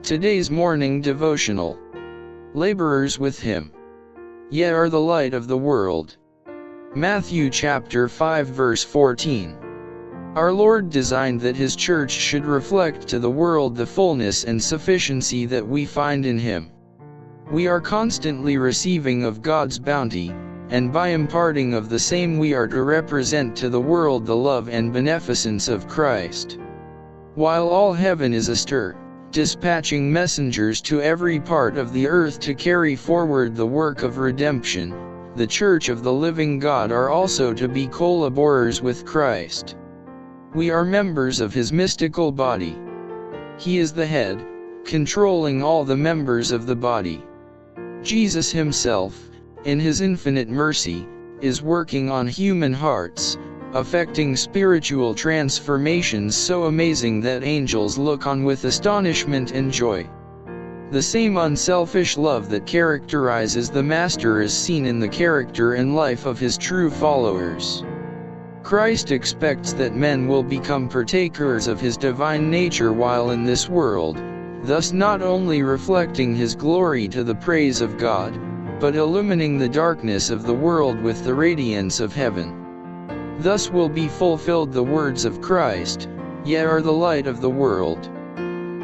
Today's morning devotional. Laborers with him. Ye are the light of the world. Matthew chapter 5 verse 14. Our Lord designed that His church should reflect to the world the fullness and sufficiency that we find in Him. We are constantly receiving of God's bounty, and by imparting of the same we are to represent to the world the love and beneficence of Christ. While all heaven is astir, dispatching messengers to every part of the earth to carry forward the work of redemption, the Church of the living God are also to be colaborers with Christ. We are members of His mystical body. He is the head, controlling all the members of the body. Jesus Himself, in His infinite mercy, is working on human hearts, affecting spiritual transformations so amazing that angels look on with astonishment and joy. The same unselfish love that characterizes the Master is seen in the character and life of His true followers. Christ expects that men will become partakers of His divine nature while in this world, thus not only reflecting His glory to the praise of God, but illumining the darkness of the world with the radiance of heaven. Thus will be fulfilled the words of Christ, "Ye are the light of the world."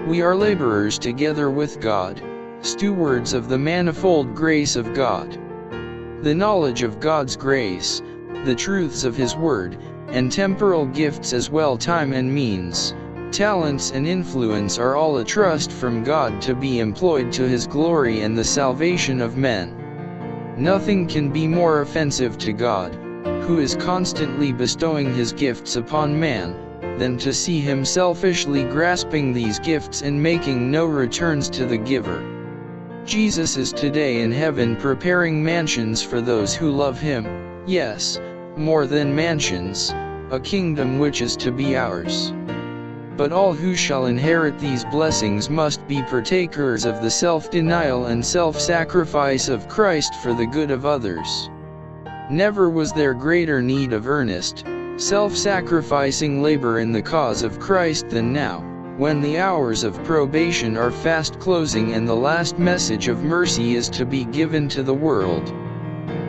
We are laborers together with God, stewards of the manifold grace of God. The knowledge of God's grace, the truths of His word, and temporal gifts as well time and means, talents and influence are all a trust from God to be employed to His glory and the salvation of men. Nothing can be more offensive to God, who is constantly bestowing His gifts upon man, than to see Him selfishly grasping these gifts and making no returns to the giver. Jesus is today in heaven preparing mansions for those who love Him, yes, more than mansions, a kingdom which is to be ours. But all who shall inherit these blessings must be partakers of the self-denial and self-sacrifice of Christ for the good of others. Never was there greater need of earnest, self-sacrificing labor in the cause of Christ than now, when the hours of probation are fast closing and the last message of mercy is to be given to the world.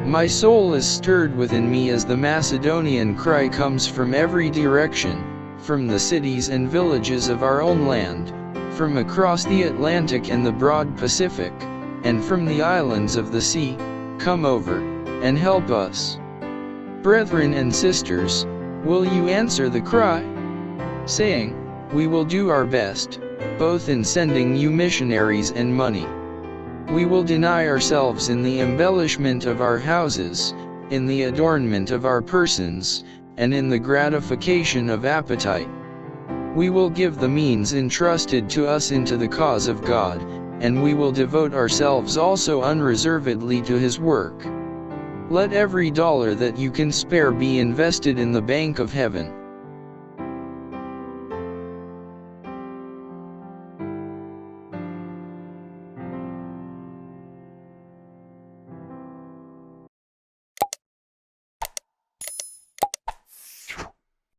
My soul is stirred within me as the Macedonian cry comes from every direction, from the cities and villages of our own land, from across the Atlantic and the broad Pacific, and from the islands of the sea, "Come over, and help us." Brethren and sisters, will you answer the cry? Saying, "We will do our best, both in sending you missionaries and money. We will deny ourselves in the embellishment of our houses, in the adornment of our persons, and in the gratification of appetite. We will give the means entrusted to us into the cause of God, and we will devote ourselves also unreservedly to His work. Let every dollar that you can spare be invested in the bank of heaven."